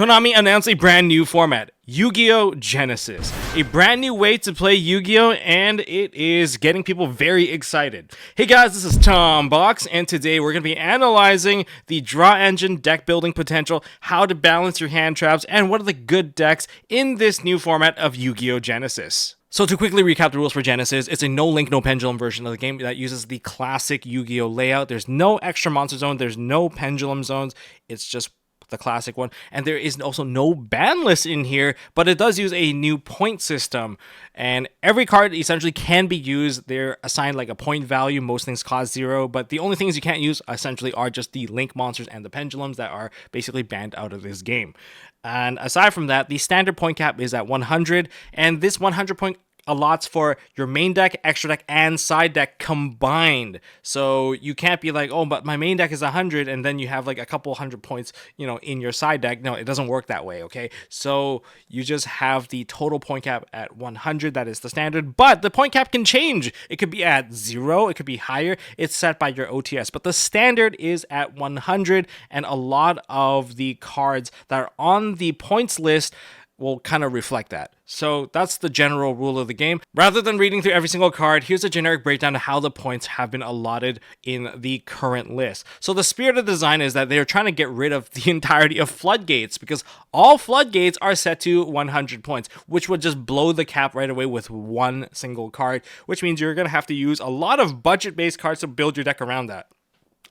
Konami announced a brand new format, Yu-Gi-Oh! Genesis. A brand new way to play Yu-Gi-Oh! And it is getting people very excited. Hey guys, this is Tom Box, and today we're going to be analyzing the draw engine, deck building potential, how to balance your hand traps, and what are the good decks in this new format of Yu-Gi-Oh! Genesis. So to quickly recap the rules for Genesis, it's a no link, no pendulum version of the game that uses the classic Yu-Gi-Oh! Layout. There's no extra monster zone, there's no pendulum zones, it's just the classic one, and there is also no ban list in here, but it does use a new point system, and every card essentially can be used. They're assigned like a point value. Most things cost 0, but the only things you can't use essentially are just the link monsters and the pendulums that are basically banned out of this game. And aside from that, the standard point cap is at 100, and this 100 point allots for your main deck, extra deck, and side deck combined. So you can't be like, oh, but my main deck is 100, and then you have like a couple hundred points, in your side deck. No, it doesn't work that way, okay? So you just have the total point cap at 100. That is the standard, but the point cap can change. It could be at 0, it could be higher. It's set by your OTS, but the standard is at 100, and a lot of the cards that are on the points list will kind of reflect that. So that's the general rule of the game. Rather than reading through every single card, here's a generic breakdown of how the points have been allotted in the current list. So the spirit of the design is that they're trying to get rid of the entirety of floodgates, because all floodgates are set to 100 points, which would just blow the cap right away with one single card, which means you're going to have to use a lot of budget-based cards to build your deck around that.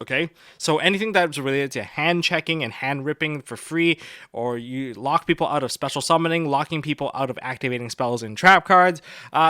Okay, so anything that's related to hand checking and hand ripping for free, or you lock people out of special summoning, locking people out of activating spells and trap cards,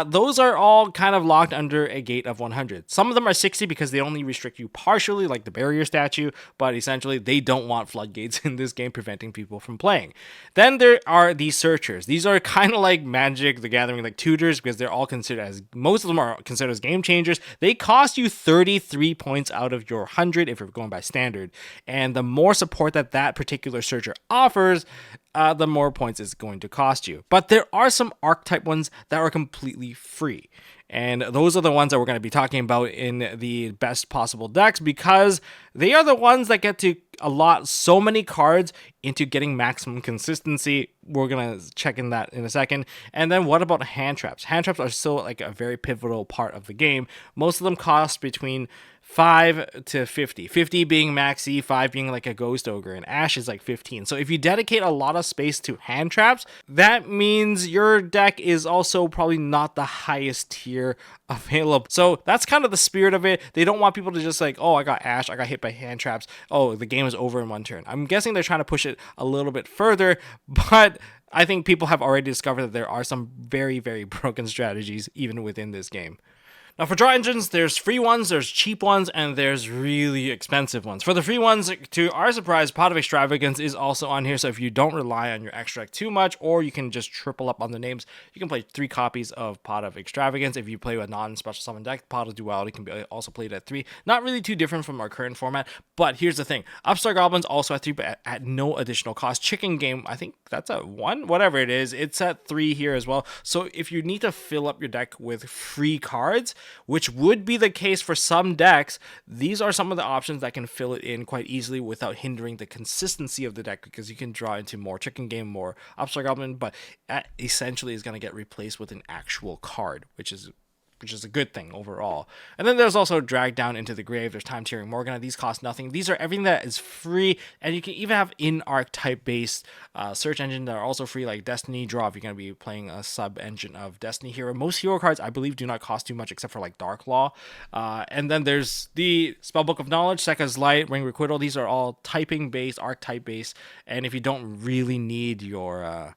those are all kind of locked under a gate of 100. Some of them are 60 because they only restrict you partially, like the barrier statue, but essentially they don't want floodgates in this game preventing people from playing. Then there are the searchers. These are kind of like Magic the Gathering, like tutors, because they're all considered as, most of them are considered as game changers. They cost you 33 points out of your 100 if you're going by standard, and the more support that particular searcher offers, the more points it's going to cost you. But there are some archetype ones that are completely free, and those are the ones that we're going to be talking about in the best possible decks, because they are the ones that get to allot so many cards into getting maximum consistency. We're going to check in that in a second. And then what about hand traps? Hand traps are still like a very pivotal part of the game. Most of them cost between 5 to 50. 50 being maxi, 5 being like a ghost ogre, and Ash is like 15. So if you dedicate a lot of space to hand traps, that means your deck is also probably not the highest tier available. So that's kind of the spirit of it. They don't want people to just like, oh, I got Ash, I got hit by hand traps, oh, the game is over in one turn. I'm guessing they're trying to push it a little bit further, but I think people have already discovered that there are some very, very broken strategies even within this game. Now for draw engines, there's free ones, there's cheap ones, and there's really expensive ones. For the free ones, to our surprise, Pot of Extravagance is also on here, so if you don't rely on your extract too much, or you can just triple up on the names, you can play 3 copies of Pot of Extravagance. If you play a non-special summon deck, Pot of Duality can be also played at 3. Not really too different from our current format, but here's the thing. Upstart Goblins also at 3, but at no additional cost. Chicken Game, I think that's at 1, whatever it is, it's at 3 here as well. So if you need to fill up your deck with free cards, which would be the case for some decks, these are some of the options that can fill it in quite easily without hindering the consistency of the deck, because you can draw into more Chicken Game, more Upstart Goblin, but that essentially is going to get replaced with an actual card, which is a good thing overall. And then there's also Drag Down into the Grave, there's Time Tearing Morgana. These cost nothing. These are everything that is free, and you can even have in-archetype based search engine that are also free, like Destiny Draw if you're going to be playing a sub-engine of Destiny Hero. Most hero cards, I believe, do not cost too much except for like Dark Law. And then there's the Spellbook of Knowledge, Sekka's Light, Ring Requital. These are all typing based, archetype based, and if you don't really need your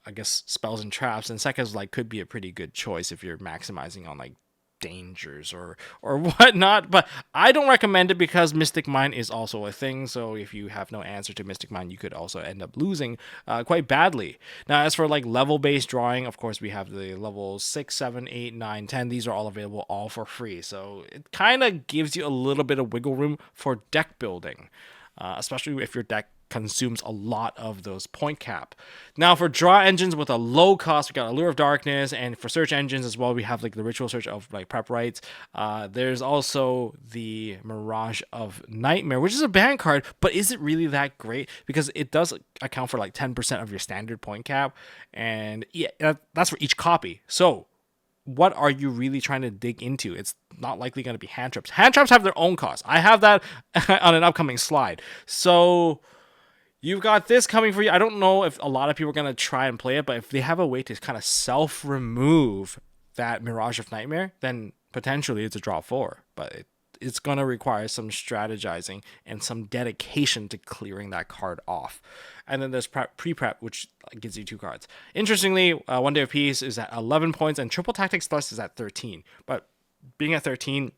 I guess spells and traps, and Sekka's like could be a pretty good choice if you're maximizing on like dangers or whatnot, but I don't recommend it because Mystic Mine is also a thing. So if you have no answer to Mystic Mine, you could also end up losing quite badly. Now as for like level based drawing, of course we have the levels 6, 7, 8, 9, 10. These are all available, all for free, so it kind of gives you a little bit of wiggle room for deck building, especially if your deck consumes a lot of those point cap. Now for draw engines with a low cost, we got Allure of Darkness, and for search engines as well, we have like the Ritual Search of like Prep Rights. There's also the Mirage of Nightmare, which is a ban card, but is it really that great? Because it does account for like 10% of your standard point cap, and yeah, that's for each copy. So what are you really trying to dig into? It's not likely going to be hand traps. Hand traps have their own cost. I have that on an upcoming slide. So you've got this coming for you. I don't know if a lot of people are going to try and play it, but if they have a way to kind of self-remove that Mirage of Nightmare, then potentially it's a draw 4. But it's going to require some strategizing and some dedication to clearing that card off. And then there's pre-prep, which gives you 2 cards. Interestingly, One Day of Peace is at 11 points, and Triple Tactics Thrust is at 13. But being at 13,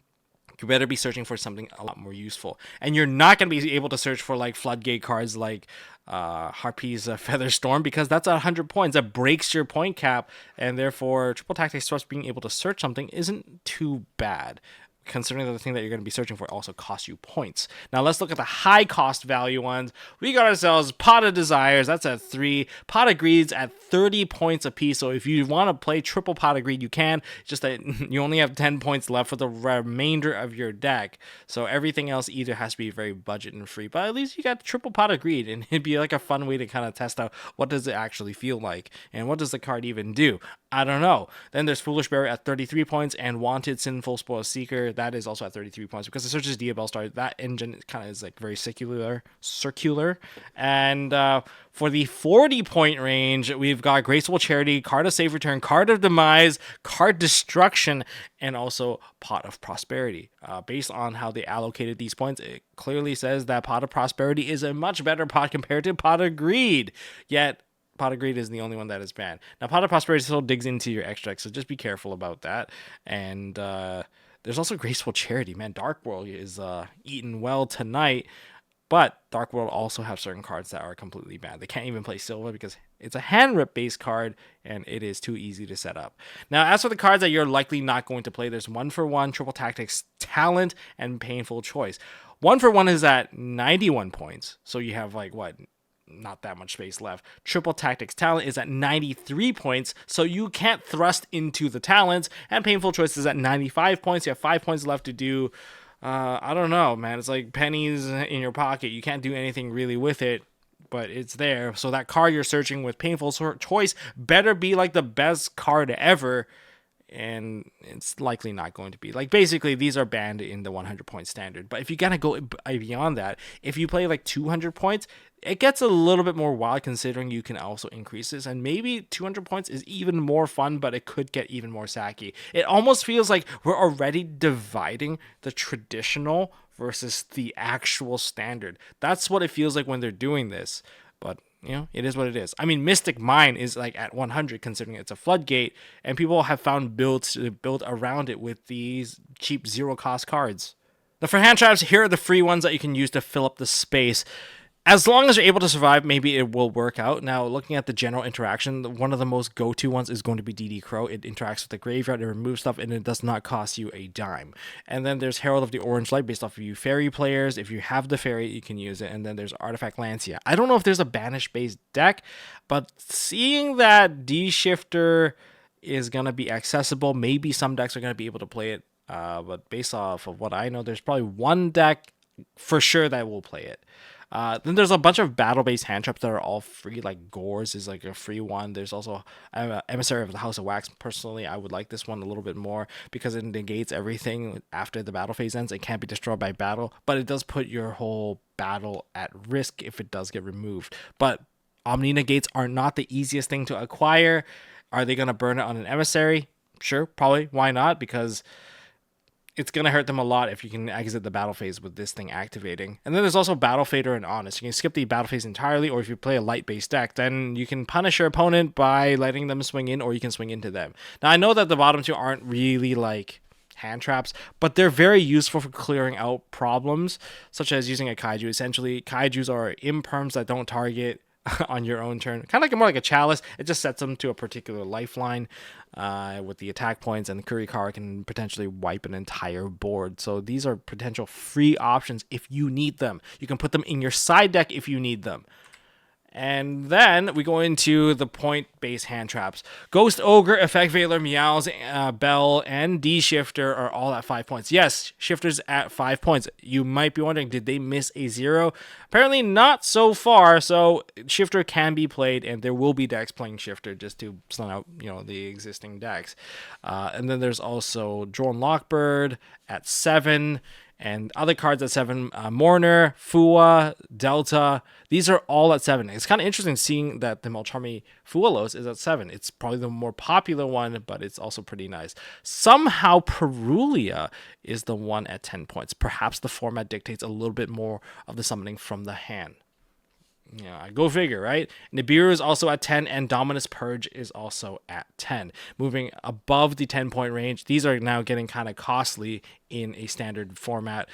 you better be searching for something a lot more useful. And you're not going to be able to search for like floodgate cards like Harpy's Feather Storm, because that's at 100 points. That breaks your point cap, and therefore Triple Tactics Thrust being able to search something isn't too bad, considering that the thing that you're going to be searching for also costs you points. Now let's look at the high cost value ones. We got ourselves Pot of Desires, that's at 3. Pot of Greeds at 30 points apiece. So if you want to play triple Pot of Greed, you can. Just that you only have 10 points left for the remainder of your deck. So everything else either has to be very budget and free. But at least you got triple Pot of Greed, and it'd be like a fun way to kind of test out what does it actually feel like, and what does the card even do. I don't know. Then there's Foolish Bear at 33 points, and Wanted Sinful Spoil Seeker, that is also at 33 points, because it searches Diabell Star. That engine kind of is like very circular. And for the 40-point range, we've got Graceful Charity, Card of Safe Return, Card of Demise, Card Destruction, and also Pot of Prosperity. Based on how they allocated these points, it clearly says that Pot of Prosperity is a much better pot compared to Pot of Greed. Yet Pot of Greed is the only one that is banned. Now, Pot of Prosperity still digs into your extracts, so just be careful about that. And there's also Graceful Charity. Man, Dark World is eating well tonight, but Dark World also have certain cards that are completely banned. They can't even play Silva because it's a hand rip based card, and it is too easy to set up. Now, as for the cards that you're likely not going to play, there's 1-for-1, Triple Tactics Talent, and Painful Choice. 1-for-1 is at 91 points, so you have like what? Not that much space left. Triple Tactics Talent is at 93 points, so you can't thrust into the talents. And Painful Choice is at 95 points. You have 5 points left to do. I don't know, man. It's like pennies in your pocket. You can't do anything really with it, but it's there. So that card you're searching with Painful Choice better be like the best card ever, and it's likely not going to be. Like, basically, these are banned in the 100-point standard. But if you gotta go beyond that, if you play like 200 points, it gets a little bit more wild, considering you can also increase this. And maybe 200 points is even more fun, but it could get even more sacky. It almost feels like we're already dividing the traditional versus the actual standard. That's what it feels like when they're doing this. But you know, it is what it is. I mean, Mystic Mine is like at 100, considering it's a floodgate, and people have found builds to build around it with these cheap zero-cost cards. Now, for hand traps, here are the free ones that you can use to fill up the space. As long as you're able to survive, maybe it will work out. Now, looking at the general interaction, one of the most go-to ones is going to be DD Crow. It interacts with the graveyard, it removes stuff, and it does not cost you a dime. And then there's Herald of the Orange Light, based off of you fairy players. If you have the fairy, you can use it. And then there's Artifact Lancia. I don't know if there's a banish-based deck, but seeing that D-Shifter is going to be accessible, maybe some decks are going to be able to play it. But based off of what I know, there's probably one deck for sure that will play it. Then there's a bunch of battle-based hand traps that are all free, like Gores is like a free one. There's also Emissary of the House of Wax. Personally, I would like this one a little bit more because it negates everything after the battle phase ends. It can't be destroyed by battle, but it does put your whole battle at risk if it does get removed. But Omni Negates are not the easiest thing to acquire. Are they going to burn it on an Emissary? Sure, probably. Why not? Because it's going to hurt them a lot if you can exit the battle phase with this thing activating. And then there's also Battle Fader and Honest. You can skip the battle phase entirely, or if you play a light-based deck, then you can punish your opponent by letting them swing in, or you can swing into them. Now, I know that the bottom two aren't really like hand traps, but they're very useful for clearing out problems, such as using a Kaiju. Essentially, Kaijus are imperms that don't target on your own turn. Kind of like more like a chalice. It just sets them to a particular lifeline with the attack points, and the Kurikara can potentially wipe an entire board. So these are potential free options if you need them. You can put them in your side deck if you need them. And then we go into the point-based hand traps. Ghost Ogre, Effect Veiler, Meows, Bell, and D-Shifter are all at 5 points. Yes, Shifter's at 5 points. You might be wondering, did they miss a 0? Apparently not so far, so Shifter can be played, and there will be decks playing Shifter just to slim out, the existing decks. And then there's also Drone Lockbird at 7. And other cards at 7, Mourner, Fua, Delta, these are all at 7. It's kind of interesting seeing that the Melcharmy Fualos is at 7. It's probably the more popular one, but it's also pretty nice. Somehow Perulia is the one at 10 points. Perhaps the format dictates a little bit more of the summoning from the hand. Yeah, go figure, right? Nibiru is also at 10, and Dominus Purge is also at 10. Moving above the 10-point range, these are now getting kind of costly in a standard format.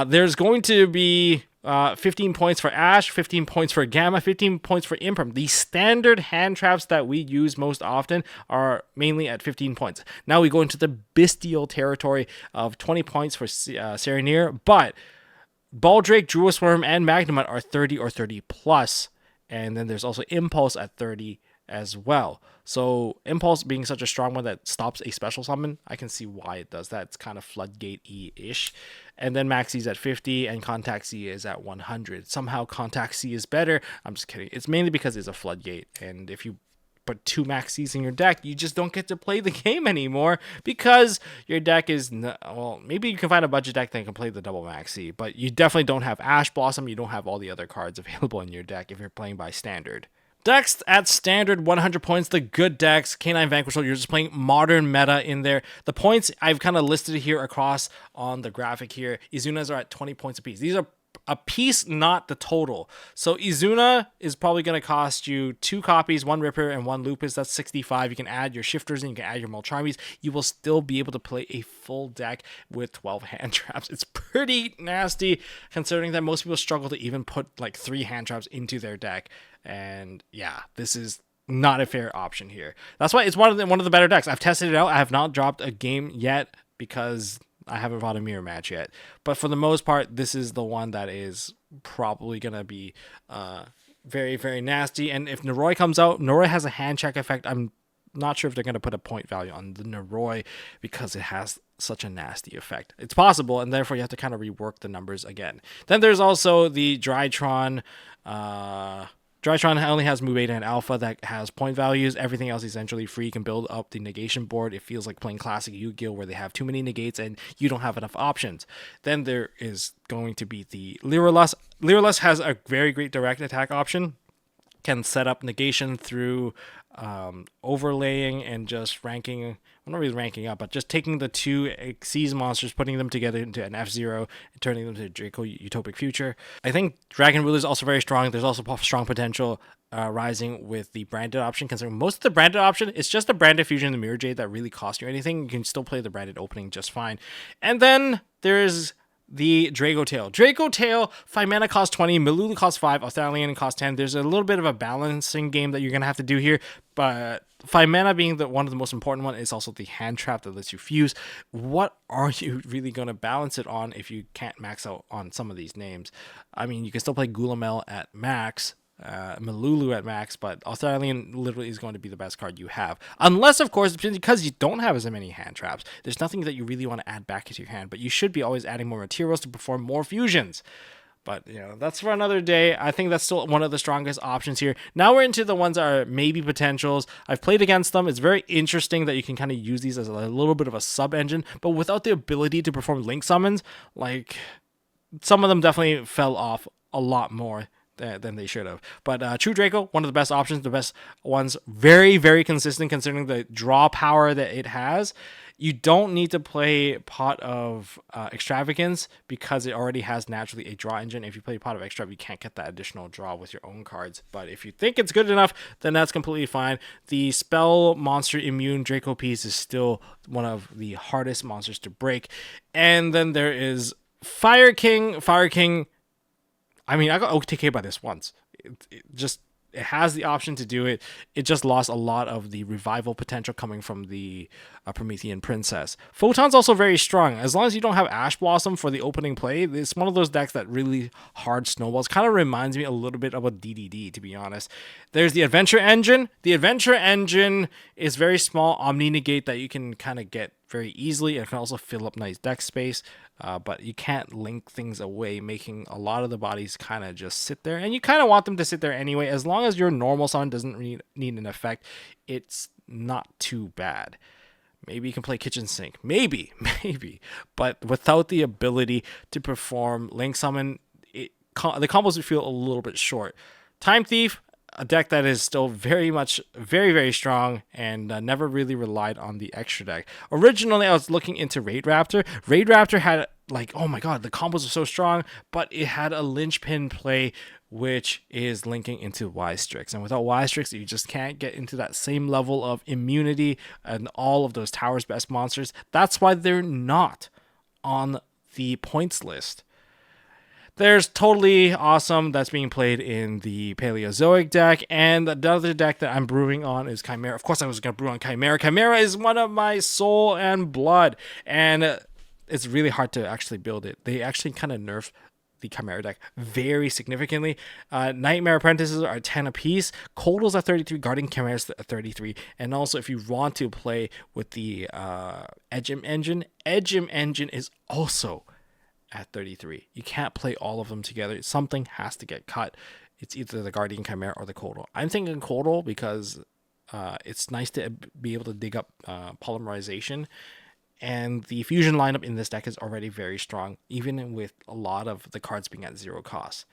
There's going to be 15 points for Ash, 15 points for Gamma, 15 points for Imperm. The standard hand traps that we use most often are mainly at 15 points. Now we go into the bestial territory of 20 points for Serenir, but Baldrake, Druisworm, and Magnemite are 30 or 30 plus. And then there's also Impulse at 30 as well. So Impulse being such a strong one that stops a special summon, I can see why it does that. It's kind of Floodgate-y-ish. And then Maxi's at 50, and Contact C is at 100. Somehow Contact C is better. I'm just kidding. It's mainly because it's a Floodgate. And if you put 2 Maxis in your deck, you just don't get to play the game anymore because your deck is, well, maybe you can find a budget deck that can play the double Maxi, but you definitely don't have Ash Blossom. You don't have all the other cards available in your deck if you're playing by standard. Decks at standard, 100 points, the good decks. K9 Vanquisher, you're just playing modern meta in there. The points I've kind of listed here across on the graphic here. Izunas are at 20 points apiece. These are a piece, not the total. So Izuna is probably going to cost you 2 copies, 1 Ripper and 1 Lupus. That's 65. You can add your Shifters and you can add your Molcharmies. You will still be able to play a full deck with 12 hand traps. It's pretty nasty considering that most people struggle to even put like 3 hand traps into their deck. And yeah, this is not a fair option here. That's why it's one of the better decks. I've tested it out. I have not dropped a game yet because I haven't fought a mirror match yet. But for the most part, this is the one that is probably going to be very, very nasty. And if Noroi comes out, Noroi has a hand check effect. I'm not sure if they're going to put a point value on the Noroi because it has such a nasty effect. It's possible, and therefore you have to kind of rework the numbers again. Then there's also the Drytron. Drytron only has Move Beta and Alpha that has point values. Everything else is essentially free. You can build up the negation board. It feels like playing classic Yu-Gi-Oh! Where they have too many negates and you don't have enough options. Then there is going to be the Lyralus. Lyralus has a very great direct attack option. Can set up negation through overlaying and just ranking, well, not really ranking up, but just taking the 2 Xyz monsters, putting them together into an F-Zero, and turning them to Draco Utopic Future. I think Dragon Ruler is also very strong. There's also strong potential rising with the branded option, considering most of the branded option, it's just a branded fusion in the Mirror Jade that really costs you anything. You can still play the branded opening just fine. And then there's the Draco Tail. Draco Tail, 5 mana costs 20, Milulu costs 5, Australian costs 10. There's a little bit of a balancing game that you're going to have to do here, but 5 mana being one of the most important one is also the hand trap that lets you fuse. What are you really going to balance it on if you can't max out on some of these names? I mean, you can still play Gulamel at max, Milulu at max, but Australian literally is going to be the best card you have, unless of course because you don't have as many hand traps, there's nothing that you really want to add back into your hand, but you should be always adding more materials to perform more fusions. But that's for another day. I think that's still one of the strongest options here. Now we're into the ones that are maybe potentials. I've played against them. It's very interesting that you can kind of use these as a little bit of a sub engine, but without the ability to perform link summons, like some of them definitely fell off a lot more than they should have. But True Draco, one of the best options, the best ones, very, very consistent considering the draw power that it has. You don't need to play Pot of Extravagance because it already has naturally a draw engine. If you play Pot of Extra, you can't get that additional draw with your own cards. But if you think it's good enough, then that's completely fine. The Spell Monster Immune Draco piece is still one of the hardest monsters to break. And then there is Fire King. Fire King, I mean, I got OTK by this once. it has the option to do it. It just lost a lot of the revival potential coming from the Promethean Princess. Photon's also very strong. As long as you don't have Ash Blossom for the opening play, it's one of those decks that really hard snowballs. Kind of reminds me a little bit of a DDD, to be honest. There's the Adventure Engine. The Adventure Engine is very small Omni Negate that you can kind of get very easily. It can also fill up nice deck space. But you can't link things away, making a lot of the bodies kind of just sit there. And you kind of want them to sit there anyway. As long as your normal summon doesn't need an effect, it's not too bad. Maybe you can play Kitchen Sink. Maybe. But without the ability to perform Link Summon, the combos would feel a little bit short. Time Thief, a deck that is still very strong and never really relied on the extra deck. Originally, I was looking into Raid Raptor. Raid Raptor had, like, oh my god, the combos are so strong, but it had a linchpin play, which is linking into Y-Strix. And without Y-Strix, you just can't get into that same level of immunity and all of those Tower's Best monsters. That's why they're not on the points list. There's Totally Awesome that's being played in the Paleozoic deck, and the other deck that I'm brewing on is Chimera. Of course, I was going to brew on Chimera. Chimera is one of my soul and blood, and it's really hard to actually build it. They actually kind of nerfed the Chimera deck very significantly. Nightmare Apprentices are 10 apiece. Kotal's at 33, Guardian Chimeras at 33, and also if you want to play with the Edgem Engine is also at 33. You can't play all of them together. Something has to get cut. It's either the Guardian Chimera or the Kotal. I'm thinking Kotal because it's nice to be able to dig up polymerization, and the fusion lineup in this deck is already very strong, even with a lot of the cards being at 0 cost.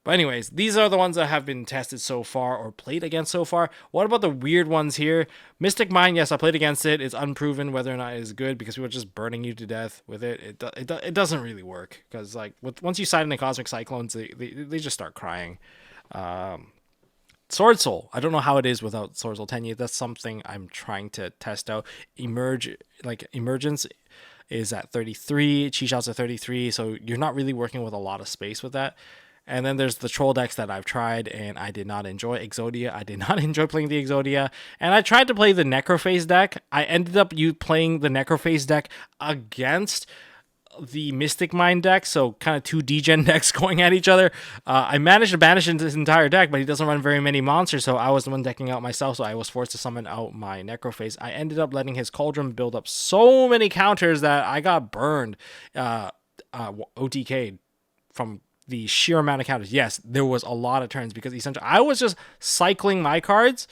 But anyways, these are the ones that have been tested so far or played against so far. What about the weird ones here? Mystic Mine, yes, I played against it. It's unproven whether or not it is good because people are just burning you to death with it. It doesn't really work because, like, once you side in the Cosmic Cyclones, they just start crying. Sword Soul, I don't know how it is without Sword Soul Tenyi. That's something I'm trying to test out. Emergence is at 33. Chi Xiao's at 33, so you're not really working with a lot of space with that. And then there's the troll decks that I've tried and I did not enjoy. Exodia, I did not enjoy playing the Exodia. And I tried to play the Necrophase deck. I ended up playing the Necrophase deck against the Mystic Mine deck, so kind of two degen decks going at each other. I managed to banish his entire deck, but he doesn't run very many monsters, so I was the one decking out myself, so I was forced to summon out my Necrophase. I ended up letting his Cauldron build up so many counters that I got burned, OTK'd from the sheer amount of counters. Yes, there was a lot of turns because essentially I was just cycling my cards,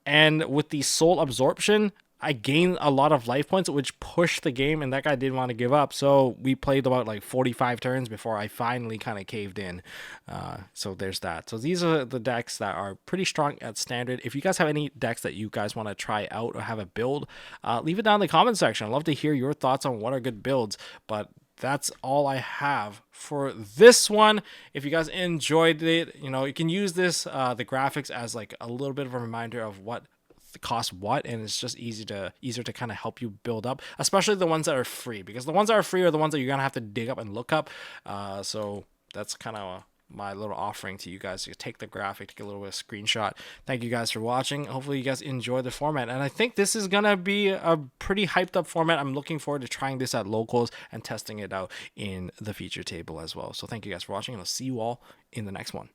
and with the Soul Absorption, I gained a lot of life points, which pushed the game, and that guy didn't want to give up. So we played about like 45 turns before I finally kind of caved in. So there's that. So these are the decks that are pretty strong at standard. If you guys have any decks that you guys want to try out or have a build, leave it down in the comment section. I'd love to hear your thoughts on what are good builds. But that's all I have for this one. If you guys enjoyed it, you can use this, the graphics, as like a little bit of a reminder of what cost what, and it's just easier to kind of help you build up, especially the ones that are free, because the ones that are free are the ones that you're gonna have to dig up and look up. So that's kind of my little offering to you guys. You take the graphic, take a little bit of screenshot. Thank you guys for watching. Hopefully you guys enjoy the format, and I think this is gonna be a pretty hyped up format. I'm looking forward to trying this at locals and testing it out in the feature table as well. So thank you guys for watching, and I'll see you all in the next one.